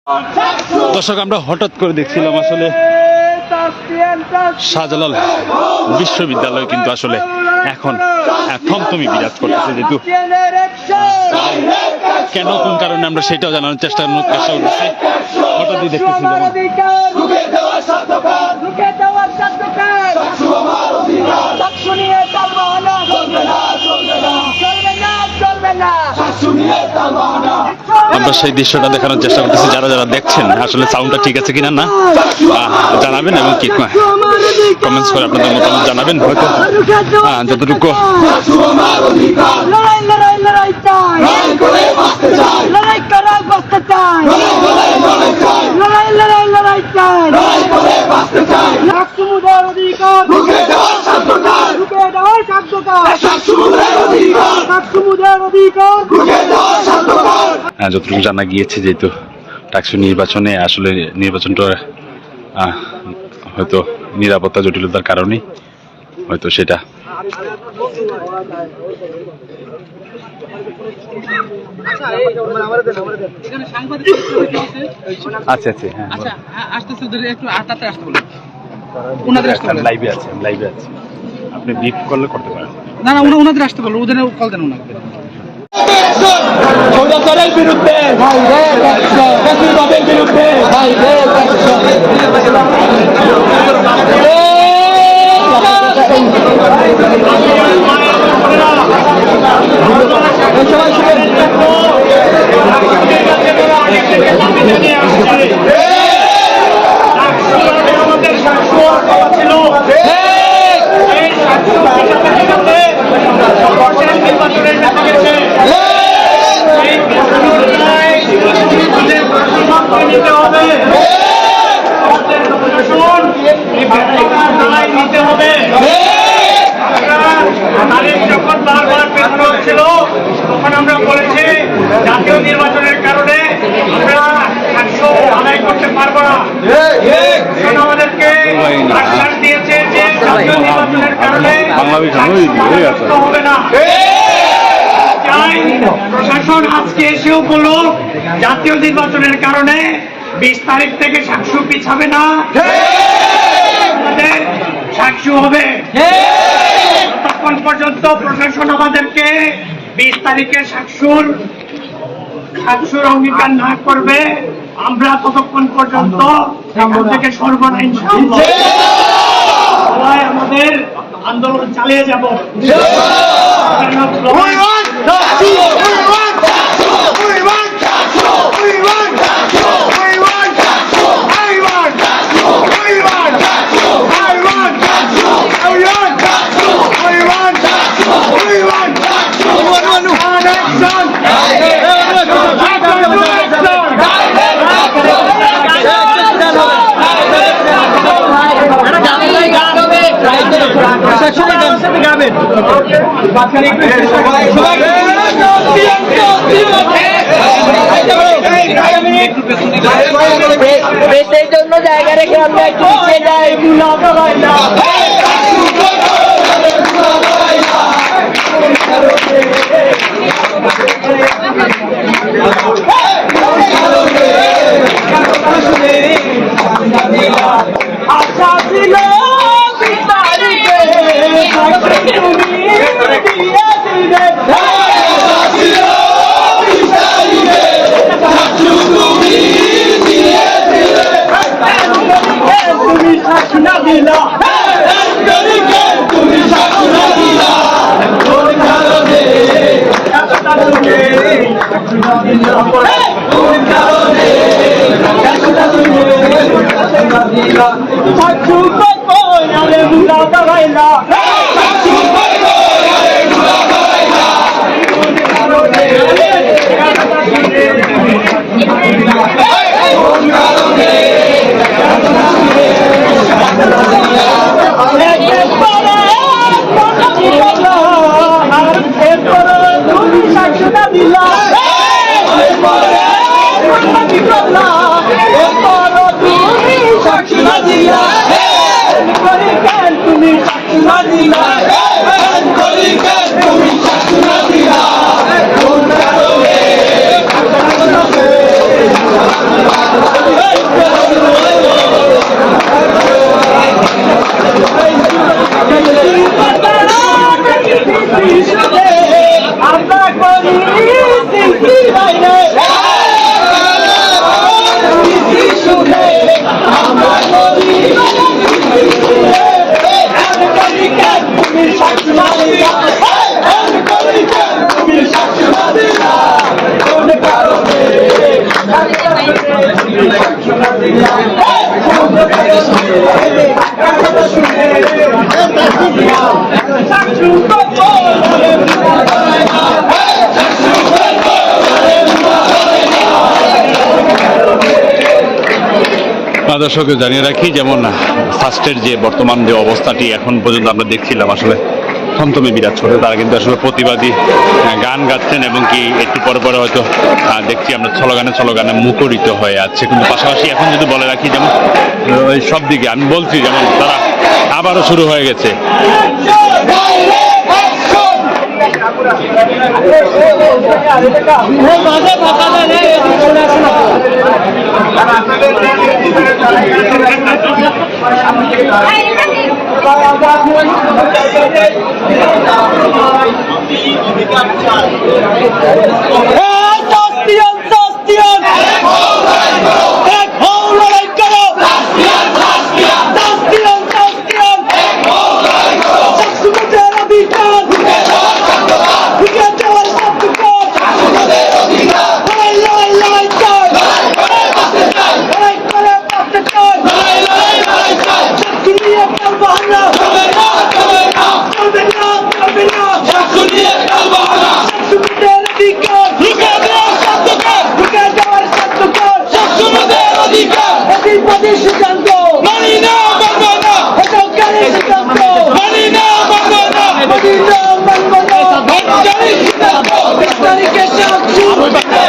দর্শক, আমরা হঠাৎ করে দেখছিলাম আসলে শাহজালাল বিশ্ববিদ্যালয় কিন্তু আসলে এখন থমথমি বিরাজ করতেছে, যেহেতু কেন কোন কারণে আমরা সেটাও জানানোর চেষ্টা করতেছি। হঠাৎই দেখতেছি আমরা সেই দৃশ্যটা দেখানোর চেষ্টা করতেছি। যারা যারা দেখছেন আসলে সাউন্ডটা ঠিক আছে কিনা না জানাবেন, এবং কি কমেন্টস করে আপনাদের মতামত জানাবেন। হয়তো যতটুকু যতটুকু জানা গিয়েছে, যেহেতু টাকসু নির্বাচনে আসলে নির্বাচনটা হয়তো নিরাপত্তা জটিলতার কারণে হয়তো সেটা আচ্ছা আচ্ছা হ্যাঁ আসতেছে, একটু আটাতে আসতে বলুন। ওনাদের লাইভে আছে, লাইভে আছে, আপনি বিপ করলে করতে পারেন। না না, ওনাদের আসতে বলুন, ওদের কল দেন ওনাকে। সৌদাগরের বিরুদ্ধে বিরুদ্ধে যখন বারবার পেছনে হচ্ছিল তখন আমরা বলেছি জাতীয় নির্বাচনের কারণে আমরা 100 আদায় করতে পারবো না। আমাদেরকে আশ্বাস দিয়েছে যে জাতীয় নির্বাচনের কারণে হবে না। প্রশাসন আজকে এসেও বলল জাতীয় নির্বাচনের কারণে 20 তারিখ থেকে সাকসু পিছাবে না, সাকসু হবে। ততক্ষণ পর্যন্ত প্রশাসন আমাদেরকে 20 তারিখে সাকসুর অঙ্গীকার না করবে, আমরা ততক্ষণ পর্যন্ত এখান থেকে সর্বনা ইনশাআল্লাহ আমাদের আন্দোলন চালিয়ে যাব। বেশের জন্য জায়গা রেখে আমরা একটু যাই। আশা ছিল তুমি শাসনা দিলা, তুমি শাসনা দিলা, দর্শককে জানিয়ে রাখি, যেমন ফার্স্টের যে বর্তমান যে অবস্থাটি এখন পর্যন্ত আমরা দেখছিলাম আসলে থমথমে বিরাজ করছে। তারা কিন্তু আসলে প্রতিবাদী গান গাচ্ছেন এবং কি একটু পরে পরে হয়তো দেখছি আমরা স্লোগানে মুখরিত হয়ে আছে। কিন্তু পাশাপাশি এখন যদি বলে রাখি, যেমন ওই সব দিকে আমি বলছি, যেমন তারা আবারও শুরু হয়ে গেছে। Everybody